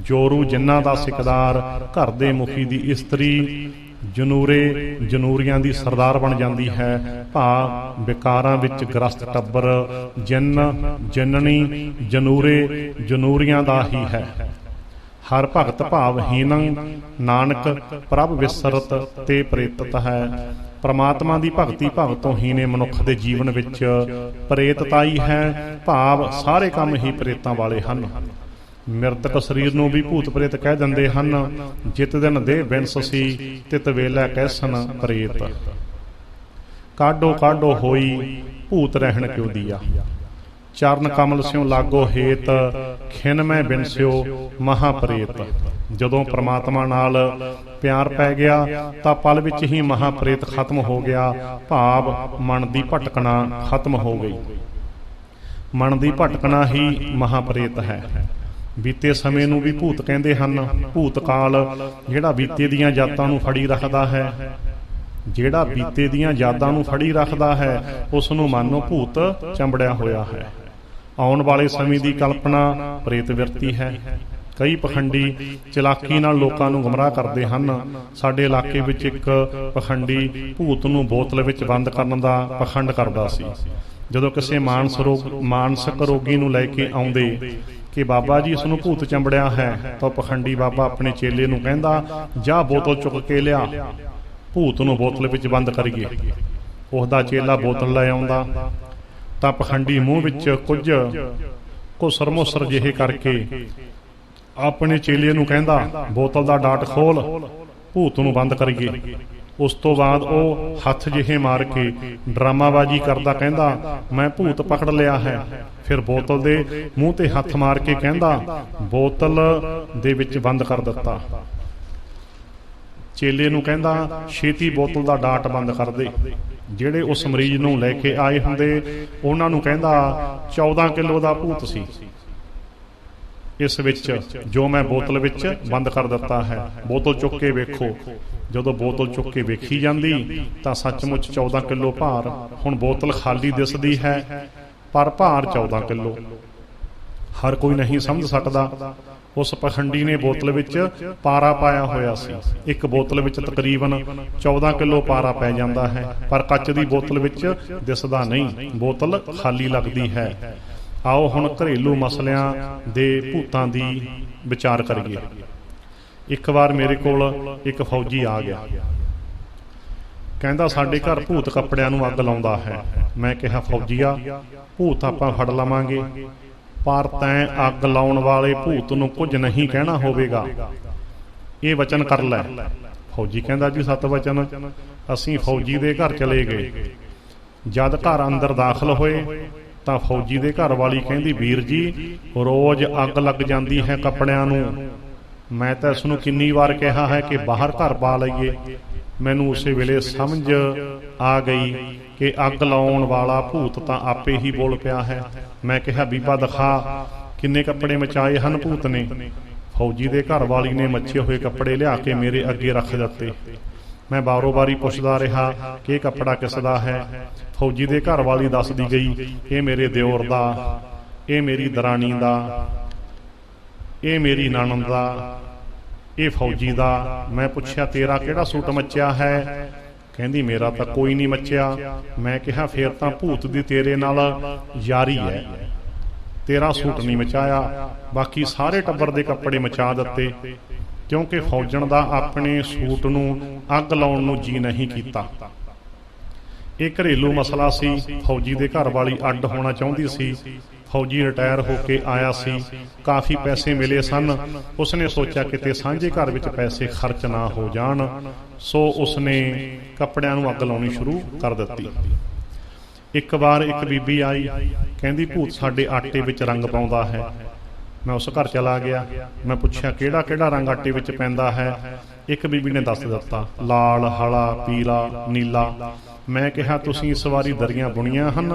ਜੋਰੂ ਜਿਨ੍ਹਾਂ ਦਾ ਸਿਕਦਾਰ, ਘਰ ਦੇ ਮੁਖੀ ਦੀ ਇਸਤਰੀ ਜਨੂਰੇ ਜਨੂਰੀਆਂ ਦੀ ਸਰਦਾਰ ਬਣ ਜਾਂਦੀ ਹੈ। ਭਾਵ ਵਿਕਾਰਾਂ ਵਿੱਚ ਗ੍ਰਸਤ ਟੱਬਰ ਜਿੰਨ ਜਨਨੀ ਜਨੂਰੇ ਜਨੂਰੀਆਂ ਦਾ ਹੀ ਹੈ। ਹਰ ਭਗਤ ਭਾਵਹੀਨ ਨਾਨਕ ਪ੍ਰਭ ਵਿਸਰਤ ਤੇ ਪ੍ਰੇਤਤ ਹੈ। ਪਰਮਾਤਮਾ ਦੀ ਭਗਤੀ ਭਾਵ ਤੋਂ ਹੀਨੇ ਮਨੁੱਖ ਦੇ ਜੀਵਨ ਵਿੱਚ ਪ੍ਰੇਤਤਾਈ ਹੈ। ਭਾਵ ਸਾਰੇ ਕੰਮ ਹੀ ਪ੍ਰੇਤਾਂ ਵਾਲੇ ਹਨ। ਮ੍ਰਿਤਕ ਸਰੀਰ ਨੂੰ ਵੀ ਭੂਤ ਪ੍ਰੇਤ ਕਹਿ ਦਿੰਦੇ ਹਨ। ਜਿਤ ਦਿਨ ਦੇਹ ਬਿਨਸ ਸੀ ਤਿਤ ਵੇਲੇ ਕਹਿਸਨ ਪ੍ਰੇਤ। ਕਾਢੋ ਕਾਢੋ ਹੋਈ ਭੂਤ ਰਹਿਣ ਕਿਉ ਦੀਆ। ਚਰਨ ਕਮਲ ਸਿਉ ਲਾਗੋ ਹੇਤ ਖਿਨ ਮੈਂ ਬਿਨਸਿਓ ਮਹਾਪ੍ਰੇਤ। ਜਦੋਂ ਪ੍ਰਮਾਤਮਾ ਨਾਲ ਪਿਆਰ ਪੈ ਗਿਆ ਤਾਂ ਪਲ ਵਿੱਚ ਹੀ ਮਹਾਪ੍ਰੇਤ ਖਤਮ ਹੋ ਗਿਆ। ਭਾਵ ਮਨ ਦੀ ਭਟਕਣਾ ਖਤਮ ਹੋ ਗਈ। ਮਨ ਦੀ ਭਟਕਣਾ ਹੀ ਮਹਾਪ੍ਰੇਤ ਹੈ। ਬੀਤੇ ਸਮੇਂ ਨੂੰ ਵੀ ਭੂਤ ਕਹਿੰਦੇ ਹਨ। ਭੂਤ ਕਾਲ ਜਿਹੜਾ ਬੀਤੇ ਦੀਆਂ ਯਾਦਾਂ ਨੂੰ ਫੜੀ ਰੱਖਦਾ ਹੈ, ਜਿਹੜਾ ਬੀਤੇ ਦੀਆਂ ਯਾਦਾਂ ਨੂੰ ਫੜੀ ਰੱਖਦਾ ਹੈ, ਉਸ ਨੂੰ ਮਾਨੋ ਭੂਤ ਚੰਬੜਿਆ ਹੋਇਆ ਹੈ। ਆਉਣ ਵਾਲੇ ਸਮੇਂ ਦੀ ਕਲਪਨਾ ਪ੍ਰੇਤ ਵਿਰਤੀ ਹੈ। ਕਈ ਪਖੰਡੀ ਚਲਾਕੀ ਨਾਲ ਲੋਕਾਂ ਨੂੰ ਗੁੰਮਰਾਹ ਕਰਦੇ ਹਨ। ਸਾਡੇ ਇਲਾਕੇ ਵਿੱਚ ਇੱਕ ਪਖੰਡੀ ਭੂਤ ਨੂੰ ਬੋਤਲ ਵਿੱਚ ਬੰਦ ਕਰਨ ਦਾ ਪਖੰਡ ਕਰਦਾ ਸੀ। ਜਦੋਂ ਕਿਸੇ ਮਾਨਸਿਕ ਰੋਗੀ ਨੂੰ ਲੈ ਕੇ ਆਉਂਦੇ ਕਿ ਬਾਬਾ ਜੀ ਇਸ ਨੂੰ ਭੂਤ ਚੰਬੜਿਆ ਹੈ, ਤਾਂ ਪਖੰਡੀ ਬਾਬਾ ਆਪਣੇ ਚੇਲੇ ਨੂੰ ਕਹਿੰਦਾ, ਜਾ ਬੋਤਲ ਚੁੱਕ ਕੇ ਲਿਆ, ਭੂਤ ਨੂੰ ਬੋਤਲ ਵਿੱਚ ਬੰਦ ਕਰੀਏ। ਉਹਦਾ ਚੇਲਾ ਬੋਤਲ ਲੈ ਆਉਂਦਾ ਤਾਂ ਪਖੰਡੀ ਮੂੰਹ ਵਿੱਚ ਕੁਝ ਘੁਸਰ ਮੁਸਰ ਜਿਹੇ ਕਰਕੇ ਆਪਣੇ ਚੇਲੇ ਨੂੰ ਕਹਿੰਦਾ, ਬੋਤਲ ਦਾ ਡਾਟ ਖੋਲ, ਭੂਤ ਨੂੰ ਬੰਦ ਕਰੀਏ। ਉਸ ਤੋਂ ਬਾਅਦ ਉਹ ਹੱਥ ਜਿਹੇ ਮਾਰ ਕੇ ਡਰਾਮਾਬਾਜੀ ਕਰਦਾ ਕਹਿੰਦਾ, ਮੈਂ ਭੂਤ ਪਕੜ ਲਿਆ ਹੈ। ਫਿਰ ਬੋਤਲ ਦੇ ਮੂੰਹ ਤੇ ਹੱਥ ਮਾਰ ਕੇ ਕਹਿੰਦਾ, ਬੋਤਲ ਦੇ ਵਿੱਚ ਬੰਦ ਕਰ ਦਿੱਤਾ। ਚੇਲੇ ਨੂੰ ਕਹਿੰਦਾ, ਛੇਤੀ ਬੋਤਲ ਦਾ ਡਾਟ ਬੰਦ ਕਰ ਦੇ। ਜਿਹੜੇ ਉਸ ਮਰੀਜ਼ ਨੂੰ ਲੈ ਕੇ ਆਏ ਹੁੰਦੇ ਉਹਨਾਂ ਨੂੰ ਕਹਿੰਦਾ, 14 ਕਿਲੋ ਦਾ ਭੂਤ ਸੀ ਇਸ ਵਿੱਚ, ਜੋ ਮੈਂ ਬੋਤਲ ਵਿੱਚ ਬੰਦ ਕਰ ਦਿੱਤਾ ਹੈ। ਬੋਤਲ ਚੁੱਕ ਕੇ ਵੇਖੋ। ਜਦੋਂ ਬੋਤਲ ਚੁੱਕ ਕੇ ਵੇਖੀ ਜਾਂਦੀ ਤਾਂ ਸੱਚਮੁੱਚ 14 ਕਿਲੋ ਭਾਰ। ਹੁਣ ਬੋਤਲ ਖਾਲੀ ਦਿਸਦੀ ਹੈ ਪਰ ਭਾਰ 14 ਕਿਲੋ। ਹਰ ਕੋਈ ਨਹੀਂ ਸਮਝ ਸਕਦਾ। ਉਸ ਪਖੰਡੀ ਨੇ ਬੋਤਲ ਵਿੱਚ ਪਾਰਾ ਪਾਇਆ ਹੋਇਆ ਸੀ। ਇੱਕ ਬੋਤਲ ਵਿੱਚ ਤਕਰੀਬਨ 14 ਕਿਲੋ ਪਾਰਾ ਪੈ ਜਾਂਦਾ ਹੈ, ਪਰ ਕੱਚ ਦੀ ਬੋਤਲ ਵਿੱਚ ਦਿਸਦਾ ਨਹੀਂ, ਬੋਤਲ ਖਾਲੀ ਲੱਗਦੀ ਹੈ। ਆਓ ਹੁਣ ਘਰੇਲੂ ਮਸਲਿਆਂ ਦੇ ਭੂਤਾਂ ਦੀ ਵਿਚਾਰ ਕਰੀਏ। ਇੱਕ ਵਾਰ ਮੇਰੇ ਕੋਲ ਇੱਕ ਫੌਜੀ ਆ ਗਿਆ, ਕਹਿੰਦਾ ਸਾਡੇ ਘਰ ਭੂਤ ਕੱਪੜਿਆਂ ਨੂੰ ਅੱਗ ਲਾਉਂਦਾ ਹੈ। ਮੈਂ ਕਿਹਾ, ਫੌਜੀਆ ਭੂਤ ਆਪਾਂ ਫੜ ਲਵਾਂਗੇ, ਪਰ ਤੈਂ ਅੱਗ ਲਾਉਣ ਵਾਲੇ ਭੂਤ ਨੂੰ ਕੁਝ ਨਹੀਂ ਕਹਿਣਾ ਹੋਵੇਗਾ, ਇਹ ਵਚਨ ਕਰ ਲੈ। ਫੌਜੀ ਕਹਿੰਦਾ, ਜੀ 7 ਵਚਨ। ਅਸੀਂ ਫੌਜੀ ਦੇ ਘਰ ਚਲੇ ਗਏ। ਜਦ ਘਰ ਅੰਦਰ ਦਾਖਲ ਹੋਏ ਤਾਂ ਫੌਜੀ ਦੇ ਘਰ ਵਾਲੀ ਕਹਿੰਦੀ, ਵੀਰ ਜੀ ਰੋਜ਼ ਅੱਗ ਲੱਗ ਜਾਂਦੀ ਹੈ ਕੱਪੜਿਆਂ ਨੂੰ। ਮੈਂ ਤਾਂ ਇਸ ਨੂੰ ਕਿੰਨੀ ਵਾਰ ਕਿਹਾ ਹੈ ਕਿ ਬਾਹਰ ਘਰ ਪਾ ਲਈਏ। ਮੈਨੂੰ ਉਸੇ ਵੇਲੇ ਸਮਝ ਆ ਗਈ ਕਿ ਅੱਗ ਲਾਉਣ ਵਾਲਾ ਭੂਤ ਤਾਂ ਆਪੇ ਹੀ ਬੋਲ ਪਿਆ ਹੈ। ਮੈਂ ਕਿਹਾ, ਬੀਬਾ ਦਿਖਾ ਕਿੰਨੇ ਕੱਪੜੇ ਮਚਾਏ ਹਨ ਭੂਤ ਨੇ। ਫੌਜੀ ਦੇ ਘਰ ਵਾਲੀ ਨੇ ਮੱਚੇ ਹੋਏ ਕੱਪੜੇ ਲਿਆ ਕੇ ਮੇਰੇ ਅੱਗੇ ਰੱਖ ਦਿੱਤੇ। ਮੈਂ ਬਾਰੋ ਬਾਰੀ ਪੁੱਛਦਾ ਰਿਹਾ ਕਿ ਇਹ ਕੱਪੜਾ ਕਿਸ ਦਾ ਹੈ। ਫੌਜੀ ਦੇ ਘਰ ਵਾਲੀ ਦੱਸਦੀ ਗਈ, ਇਹ ਮੇਰੇ ਦਿਓਰ ਦਾ, ਇਹ ਮੇਰੀ ਦਰਾਣੀ ਦਾ, ਇਹ ਮੇਰੀ ਨਣਦ ਦਾ, ਇਹ ਫੌਜੀ ਦਾ। ਮੈਂ ਪੁੱਛਿਆ, ਤੇਰਾ ਕਿਹੜਾ ਸੂਟ ਮੱਚਿਆ ਹੈ? ਕਹਿੰਦੀ, ਮੇਰਾ ਤਾਂ ਕੋਈ ਨਹੀਂ ਮੱਚਿਆ। ਮੈਂ ਕਿਹਾ, ਫੇਰ ਤਾਂ ਭੂਤ ਦੀ ਤੇਰੇ ਨਾਲ ਯਾਰੀ ਹੈ, ਤੇਰਾ ਸੂਟ ਨਹੀਂ ਮਚਾਇਆ, ਬਾਕੀ ਸਾਰੇ ਟੱਬਰ ਦੇ ਕੱਪੜੇ ਮਚਾ ਦਿੱਤੇ। क्योंकि फौजन का अपने सूट नूं अग लाउण नूं जी नहीं कीता। ਇਹ घरेलू मसला सी। फौजी के घर वाली अड होना चाहती सी। फौजी रिटायर होके आया सी, काफ़ी पैसे मिले सन। उसने सोचा किते सांझे घर विच पैसे खर्च ना हो जाण, सो उसने कपड़ियां नूं अग लाउणी शुरू कर दित्ती। एक बार एक बीबी आई, कहंदी भूत साडे आटे विच रंग पाउंदा है। मैं उस घर चला गया। मैं पुछया किहड़ा किहड़ा रंग आटे विच पैंदा है। एक बीबी ने दस दिता, लाल, हरा, पीला, नीला। मैं कहा तुसीं इस वारी दरियां बुणियां हन?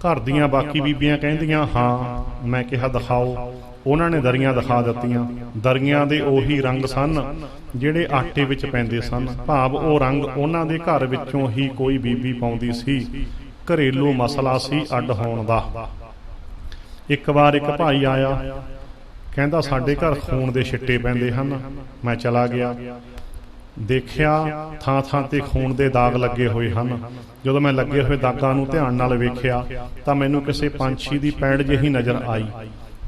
घर दीयां बाकी बीबियां कहंदियां हाँ। मैं कहा दिखाओ। उन्होंने दरियां दिखा दित्तियां। दरियां दे ओही रंग सन जिहड़े आटे विच पैंदे सन, भाव ओ रंग उन्हां दे घर विचों ही कोई बीबी पाउंदी सी। घरेलू मसला सी अड होण दा। एक बार एक भाई आया, कहंदा साडे घर खून दे छिट्टे पैंदे हन। मैं चला गया, देखिया थां थां ते खून दे दाग लगे हुए हैं। जदों मैं लगे हुए दागां नूं ध्यान नाल वेखिया तां मैनूं किसी पंछी दी पैड़ जिही नज़र आई।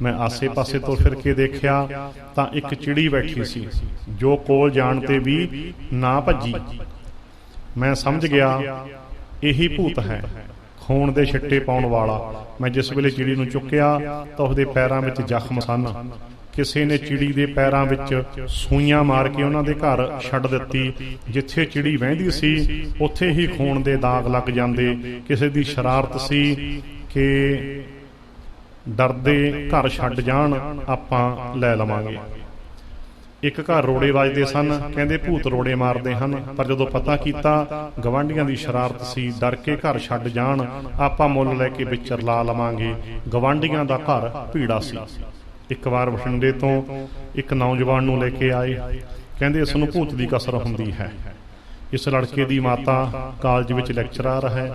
मैं आसे पासे तो फिर के देखिया तां एक चिड़ी बैठी सी, जो कोल जाण ते भी ना भज्जी। मैं समझ गया यही भूत है, खून दे छिट्टे पाउण वाला। मैं जिस वेले चिड़ी नूं चुक्किया तां उहदे पैरां विच जख्म सन। किसी ने चिड़ी दे पैरां विच सूइयां मार के उन्हां दे घर छड्ड दित्ती। जिथे चिड़ी वहिंदी सी उत्थे ही खून दे दाग लग जांदे। किसी दी शरारत सी कि डरदे घर छड्ड जाण, आपां लै लवांगे। एक घर रोड़े वजदे सन, कहंदे भूत रोड़े मारदे हन। पर जदों पता कीता गवांढियां दी शरारत सी, डर के घर छड्ड जाण, आपां मुੱਲ लै के विच ला लवांगे। गवांढियां दा घर भीड़ा सी। एक बार बठिंडे तो एक नौजवान नूं लेके आए, कहंदे इस नूं भूत दी कसर हुंदी है। इस लड़के दी माता कालज विच लैक्चरर है,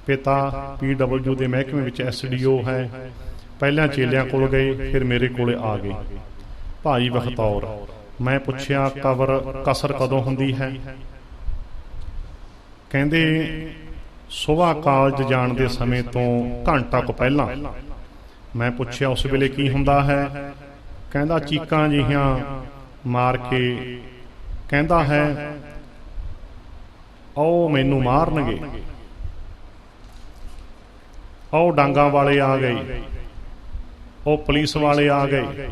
पिता PW दे महकमे विच SDO है। पहलां चेलियां कोल गए, फिर मेरे कोले आ गए। भाई बखतौर मैं पुछया कबर कसर कदों हुंदी है? कहंदे सुबह कालज जाण दे समय तो घंटा को पहलां। मैं पुछया उस वेले की हुंदा है? कहंदा चीकां जिहियां मार के कहंदा है ओ मैनू मारनगे, ओ डांगा वाले आ गए, ओ पुलिस वाले आ गए।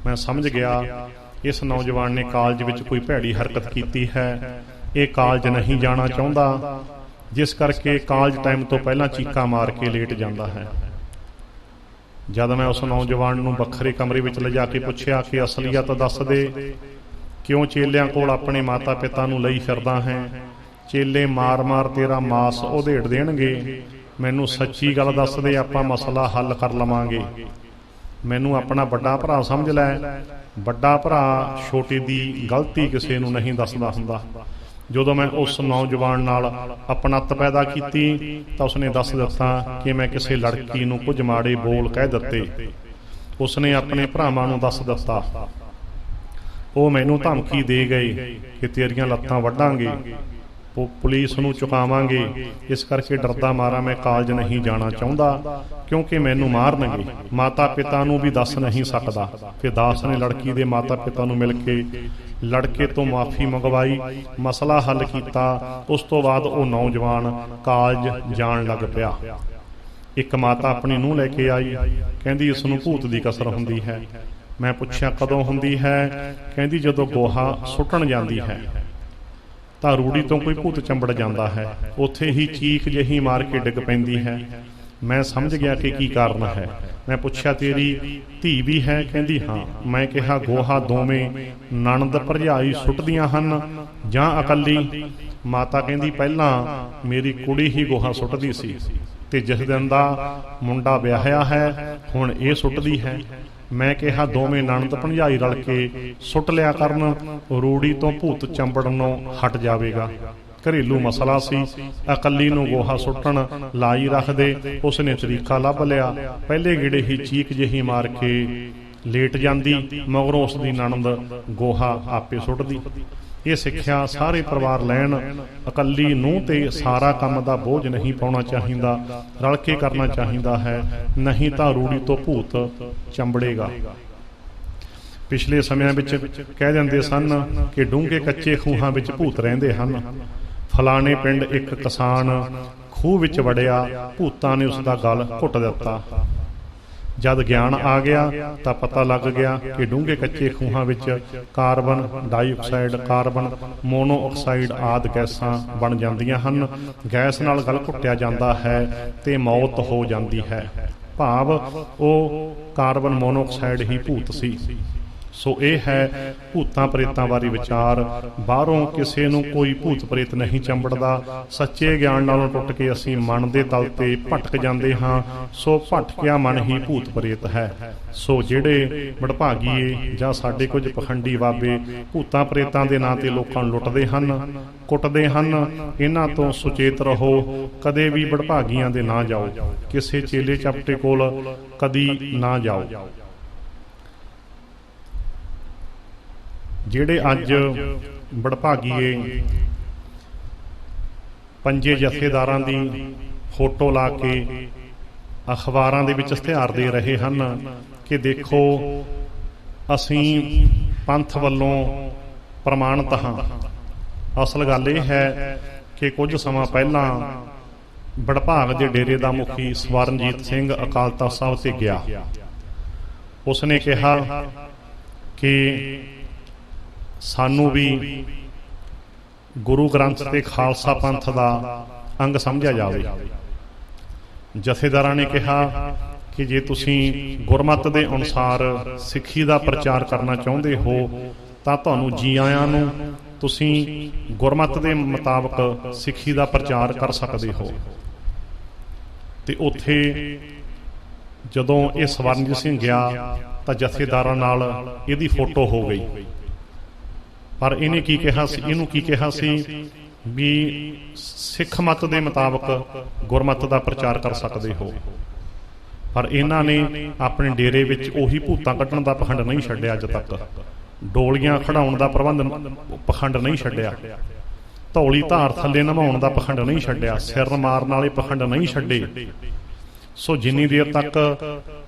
मैं समझ गया इस नौजवान ने कालज विच कोई भैड़ी हरकत की है। ये कालज नहीं जाना चाहुंदा, जिस करके कालज टाइम तो पहलां चीकां मार के लेट जांदा है। जद मैं उस नौजवान नूं बखरे कमरे विच लिजा के पुछया कि असलीयत दस दे, क्यों चेलियां कोल अपने माता पिता नूं लई फिरदा है? चेले मार मार तेरा मास उधेड़ देणगे। मैनूं सच्ची गल दस दे, आपां मसला हल कर लवांगे। मैनूं अपना बड़ा भरा समझ लै। बड़ा भरा छोटे दी गलती किसी नूं नहीं दसदा हुंदा। ਜਦੋਂ मैं उस नौजवान नाल अपनत पैदा की तो उसने दस दिता कि मैं किसी लड़की नूं कुछ माड़े बोल कह दिते। उसने अपने भरावां नूं दस दिता, वो मैनूं धमकी दे गए कि तेरियां लत्तां वड्डांगे, पुलिस नूं चुकावांगे। इस करके डरदा मारा मैं कालज नहीं जाना चाहुंदा, क्योंकि मैनूं मारनगे। माता पिता नूं भी दस नहीं सकदा। फिर दास ने लड़की दे माता पिता नूं मिल के लड़के तो माफ़ी मंगवाई, मसला हल किया। उस तो बाद वो नौजवान कालज जान लग पिया। एक माता अपनी नूंह लैके आई, कहंदी इस नूं भूत दी कसर हुंदी है। मैं पुछया कदों हुंदी है? कहंदी जदों गोहा सुट्टण जांदी है तां रूड़ी तो कोई भूत चंबड़ जाता है, उत्थे ही चीख जही मार के डिग पैंदी है। मैं समझ गया कि की कारण है। मैं पुछया तेरी धी भी है? कहंदी हाँ। मैं कहा गोहा दोवें नणद भरजाई सुटदियां हन जां अकली? माता कहंदी पहलां मेरी कुड़ी ही गोहा सुटदी सी, ते जिस दिन दा मुंडा विआहिया है हुण ये सुटदी है। मैं कहा दोवें नणद भरजाई रल के सुट लिया करन, रूड़ी तो भूत चंबड़नों हट जावेगा। घरेलू मसला सी, अकली नूं गोहा सुट्टण लाई रख दे। उसने तरीका लभ लिया, पहले गेड़े ही चीक जही मार के लेट जांदी, मगरों उसदी नणद गोहा आपे सुटदी। ये सिक्ख्या सारे परिवार लैण। अकली नूंह ते सारा काम दा बोझ नहीं पाउणा चाहीदा, रल के करना चाहीदा है, नहीं तां रूड़ी तो भूत चंबड़ेगा। ਪਿਛਲੇ ਸਮਿਆਂ ਵਿੱਚ ਕਹਿ ਦਿੰਦੇ ਸਨ ਕਿ ਡੂੰਘੇ ਕੱਚੇ ਖੂਹਾਂ ਵਿੱਚ ਭੂਤ ਰਹਿੰਦੇ ਹਨ। ਫਲਾਣੇ ਪਿੰਡ ਇੱਕ ਕਿਸਾਨ ਖੂਹ ਵਿੱਚ ਵੜਿਆ, ਭੂਤਾਂ ਨੇ ਉਸ ਦਾ ਗਲ ਘੁੱਟ ਦਿੱਤਾ। ਜਦ ਗਿਆਨ ਆ ਗਿਆ ਤਾਂ ਪਤਾ ਲੱਗ ਗਿਆ ਕਿ ਡੂੰਘੇ ਕੱਚੇ ਖੂਹਾਂ ਵਿੱਚ ਕਾਰਬਨ ਡਾਈਆਕਸਾਈਡ, ਕਾਰਬਨ ਮੋਨੋਆਕਸਾਈਡ ਆਦਿ ਗੈਸਾਂ ਬਣ ਜਾਂਦੀਆਂ ਹਨ। ਗੈਸ ਨਾਲ ਗਲ ਘੁੱਟਿਆ ਜਾਂਦਾ ਹੈ ਤੇ ਮੌਤ ਹੋ ਜਾਂਦੀ ਹੈ। ਭਾਵ ਉਹ ਕਾਰਬਨ ਮੋਨੋਆਕਸਾਈਡ ਹੀ ਭੂਤ ਸੀ। ਸੋ ਇਹ ਹੈ ਭੂਤਾਂ ਪ੍ਰੇਤਾਂ ਬਾਰੇ ਵਿਚਾਰ। ਬਾਹਰੋਂ ਕਿਸੇ ਨੂੰ ਕੋਈ ਭੂਤ ਪ੍ਰੇਤ ਨਹੀਂ ਚੰਬੜਦਾ। ਸੱਚੇ ਗਿਆਨ ਨਾਲੋਂ ਟੁੱਟ ਕੇ ਅਸੀਂ ਮਨ ਦੇ ਤਲ ਤੇ ਭਟਕ ਜਾਂਦੇ ਹਾਂ। ਸੋ ਭਟਕਿਆ ਮਨ ਹੀ ਭੂਤ ਪ੍ਰੇਤ ਹੈ। ਸੋ ਜਿਹੜੇ ਵਡਭਾਗੀਏ ਜਾਂ ਸਾਡੇ ਕੁਝ ਪਖੰਡੀ ਬਾਬੇ ਭੂਤਾਂ ਪ੍ਰੇਤਾਂ ਦੇ ਨਾਂ ਤੇ ਲੋਕਾਂ ਨੂੰ ਲੁੱਟਦੇ ਹਨ, ਕੁੱਟਦੇ ਹਨ, ਇਹਨਾਂ ਤੋਂ ਸੁਚੇਤ ਰਹੋ। ਕਦੇ ਵੀ ਵਡਭਾਗੀਆਂ ਦੇ ਨਾ ਜਾਓ, ਕਿਸੇ ਚੇਲੇ ਚਪਟੇ ਕੋਲ ਕਦੀ ਨਾ ਜਾਓ। ਜਿਹੜੇ ਅੱਜ ਵਡਭਾਗੀਏ ਪੰਜੇ ਜਥੇਦਾਰਾਂ ਦੀ ਫੋਟੋ ਲਾ ਕੇ ਅਖਬਾਰਾਂ ਦੇ ਵਿੱਚ ਇਸ਼ਤਿਹਾਰ ਦੇ ਰਹੇ ਹਨ ਕਿ ਦੇਖੋ ਅਸੀਂ ਪੰਥ ਵੱਲੋਂ ਪ੍ਰਮਾਣਿਤ ਹਾਂ। ਅਸਲ ਗੱਲ ਇਹ ਹੈ ਕਿ ਕੁਝ ਸਮਾਂ ਪਹਿਲਾਂ ਵਡਭਾਗ ਦੇ ਡੇਰੇ ਦਾ ਮੁਖੀ ਸਵਰਨਜੀਤ ਸਿੰਘ ਅਕਾਲ ਤਖ਼ਤ ਸਾਹਿਬ ਤੇ ਗਿਆ। ਉਸਨੇ ਕਿਹਾ ਕਿ ਸਾਨੂੰ ਵੀ ਗੁਰੂ ਗ੍ਰੰਥ ਤੇ ਖਾਲਸਾ ਪੰਥ ਦਾ ਅੰਗ ਸਮਝਿਆ ਜਾਵੇ। ਜਥੇਦਾਰਾਂ ਨੇ ਕਿਹਾ ਕਿ ਜੇ ਤੁਸੀਂ ਗੁਰਮਤਿ ਦੇ ਅਨੁਸਾਰ ਸਿੱਖੀ ਦਾ ਪ੍ਰਚਾਰ ਕਰਨਾ ਚਾਹੁੰਦੇ ਹੋ ਤਾਂ ਤੁਹਾਨੂੰ ਜੀ ਆਇਆਂ ਨੂੰ, ਤੁਸੀਂ ਗੁਰਮਤਿ ਦੇ ਮੁਤਾਬਕ ਸਿੱਖੀ ਦਾ ਪ੍ਰਚਾਰ ਕਰ ਸਕਦੇ ਹੋ। ਤੇ ਉੱਥੇ ਜਦੋਂ ਇਹ ਸਵਰਨਜੀਤ ਸਿੰਘ ਗਿਆ ਤਾਂ ਜਥੇਦਾਰਾਂ ਨਾਲ ਇਹਦੀ ਫੋਟੋ ਹੋ ਗਈ। ਪਰ ਇਹਨੇ ਕੀ ਕਿਹਾ ਸੀ, ਇਹਨੂੰ ਕੀ ਕਿਹਾ ਸੀ ਵੀ ਸਿੱਖ ਮਤ ਦੇ ਮੁਤਾਬਕ ਗੁਰਮਤਿ ਦਾ ਪ੍ਰਚਾਰ ਕਰ ਸਕਦੇ ਹੋ। ਪਰ ਇਹਨਾਂ ਨੇ ਆਪਣੇ ਡੇਰੇ ਵਿੱਚ ਉਹੀ ਭੂਤਾਂ ਕੱਢਣ ਦਾ ਪਖੰਡ ਨਹੀਂ ਛੱਡਿਆ। ਅੱਜ ਤੱਕ ਡੋਲੀਆਂ ਖੜਾਉਣ ਦਾ ਪ੍ਰਬੰਧ ਪਖੰਡ ਨਹੀਂ ਛੱਡਿਆ। ਧੌਲੀ ਧਾਰ ਥੱਲੇ ਨਵਾਉਣ ਦਾ ਪਖੰਡ ਨਹੀਂ ਛੱਡਿਆ। ਸਿਰ ਮਾਰਨ ਵਾਲੇ ਪਖੰਡ ਨਹੀਂ ਛੱਡੇ। ਸੋ ਜਿੰਨੀ ਦੇਰ ਤੱਕ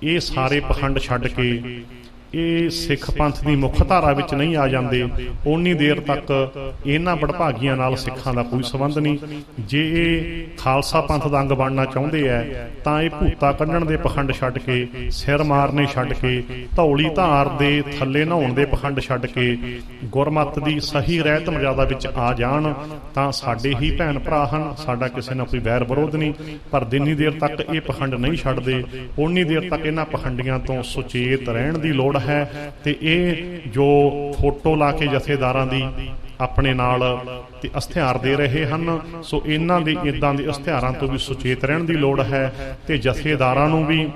ਇਹ ਸਾਰੇ ਪਖੰਡ ਛੱਡ ਕੇ ਇਹ ਸਿੱਖ ਪੰਥ ਦੀ ਮੁੱਖ ਧਾਰਾ ਵਿੱਚ ਨਹੀਂ ਆ ਜਾਂਦੇ, ਓਨੀ ਦੇਰ ਤੱਕ ਇਹਨਾਂ ਵਡਭਾਗੀਆਂ ਨਾਲ ਸਿੱਖਾਂ ਦਾ ਕੋਈ ਸੰਬੰਧ ਨਹੀਂ। ਜੇ ਇਹ ਖਾਲਸਾ ਪੰਥ ਦਾ ਅੰਗ ਬਣਨਾ ਚਾਹੁੰਦੇ ਹੈ ਤਾਂ ਇਹ ਭੂਤਾ ਕੱਢਣ ਦੇ ਪਖੰਡ ਛੱਡ ਕੇ, ਸਿਰ ਮਾਰਨੇ ਛੱਡ ਕੇ, ਧੌਲੀ ਧਾਰ ਦੇ ਥੱਲੇ ਨਹਾਉਣ ਦੇ ਪਖੰਡ ਛੱਡ ਕੇ ਗੁਰਮਤਿ ਦੀ ਸਹੀ ਰਹਿਤ ਮਰਜ਼ਾਦਾ ਵਿੱਚ ਆ ਜਾਣ ਤਾਂ ਸਾਡੇ ਹੀ ਭੈਣ ਭਰਾ ਹਨ। ਸਾਡਾ ਕਿਸੇ ਨਾਲ ਕੋਈ ਵੈਰ ਵਿਰੋਧ ਨਹੀਂ। ਪਰ ਜਿੰਨੀ ਦੇਰ ਤੱਕ ਇਹ ਪਖੰਡ ਨਹੀਂ ਛੱਡਦੇ ਓਨੀ ਦੇਰ ਤੱਕ ਇਹਨਾਂ ਪਖੰਡੀਆਂ ਤੋਂ ਸੁਚੇਤ ਰਹਿਣ ਦੀ ਲੋੜ ਹੈ। ਤੇ ਇਹ ਜੋ ਫੋਟੋ ਲਾ ਕੇ ਜਥੇਦਾਰਾਂ ਦੀ ਆਪਣੇ ਨਾਲ ਤੇ ਇਸ਼ਤਿਹਾਰ ਦੇ ਰਹੇ ਹਨ, ਸੋ ਇਹਨਾਂ ਦੇ ਇਦਾਂ ਦੇ ਇਸ਼ਤਿਹਾਰਾਂ ਤੋਂ ਵੀ ਸੁਚੇਤ ਰਹਿਣ ਦੀ ਲੋੜ ਹੈ। ਤੇ ਜਥੇਦਾਰਾਂ ਨੂੰ ਵੀ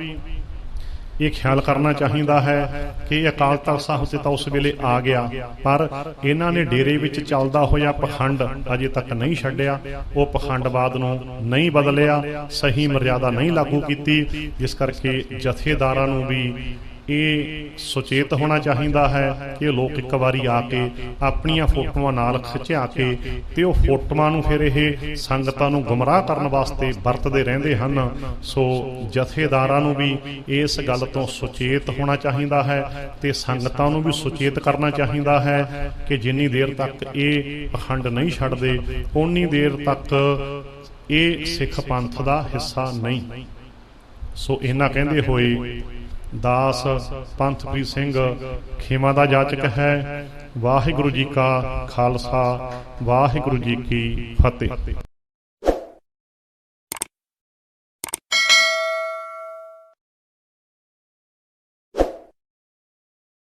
ਇਹ ਖਿਆਲ ਕਰਨਾ ਚਾਹੀਦਾ ਹੈ ਕਿ ਅਕਾਲ ਤਖ਼ਤ ਸਾਹਿਬ ਤੇ ਤਾਂ ਉਸ ਵੇਲੇ ਆ ਗਿਆ, ਪਰ ਇਹਨਾਂ ਨੇ ਡੇਰੇ ਵਿੱਚ ਚੱਲਦਾ ਹੋਇਆ ਪਖੰਡ ਅਜੇ ਤੱਕ ਨਹੀਂ ਛੱਡਿਆ। ਉਹ ਪਖੰਡਵਾਦ ਨੂੰ ਨਹੀਂ ਬਦਲਿਆ, ਸਹੀ ਮਰਜ਼ਾਦਾ ਨਹੀਂ ਲਾਗੂ ਕੀਤੀ। ਜਿਸ ਕਰਕੇ ਜਥੇਦਾਰਾਂ ਨੂੰ ਵੀ ਇਹ ਸੁਚੇਤ ਹੋਣਾ ਚਾਹੀਦਾ ਹੈ ਕਿ ਲੋਕ ਇੱਕ ਵਾਰੀ ਆ ਕੇ ਆਪਣੀਆਂ ਫੋਟੋਆਂ ਨਾਲ ਖਿਚਾ ਕੇ ਤੇ ਉਹ ਫੋਟੋਆਂ ਨੂੰ ਫਿਰ ਇਹ ਸੰਗਤਾਂ ਨੂੰ ਗੁੰਮਰਾਹ ਕਰਨ ਵਾਸਤੇ ਵਰਤਦੇ ਰਹਿੰਦੇ ਹਨ। ਸੋ ਜਥੇਦਾਰਾਂ ਨੂੰ ਵੀ ਇਸ ਗੱਲ ਤੋਂ ਸੁਚੇਤ ਹੋਣਾ ਚਾਹੀਦਾ ਹੈ ਤੇ ਸੰਗਤਾਂ ਨੂੰ ਵੀ ਸੁਚੇਤ ਕਰਨਾ ਚਾਹੀਦਾ ਹੈ ਕਿ ਜਿੰਨੀ ਦੇਰ ਤੱਕ ਇਹ ਪਖੰਡ ਨਹੀਂ ਛੱਡਦੇ ਓਨੀ ਦੇਰ ਤੱਕ ਇਹ ਸਿੱਖ ਪੰਥ ਦਾ ਹਿੱਸਾ ਨਹੀਂ। ਸੋ ਇਹਨਾਂ ਕਹਿੰਦੇ ਹੋਏ ਦਾਸ ਪੰਥਪ੍ਰੀਤ ਸਿੰਘ ਖੇਮਾ ਦਾ ਜਾਚਕ ਹੈ। ਵਾਹਿਗੁਰੂ ਜੀ ਕਾ ਖਾਲਸਾ, ਵਾਹਿਗੁਰੂ ਜੀ ਕੀ ਫਤਿਹ।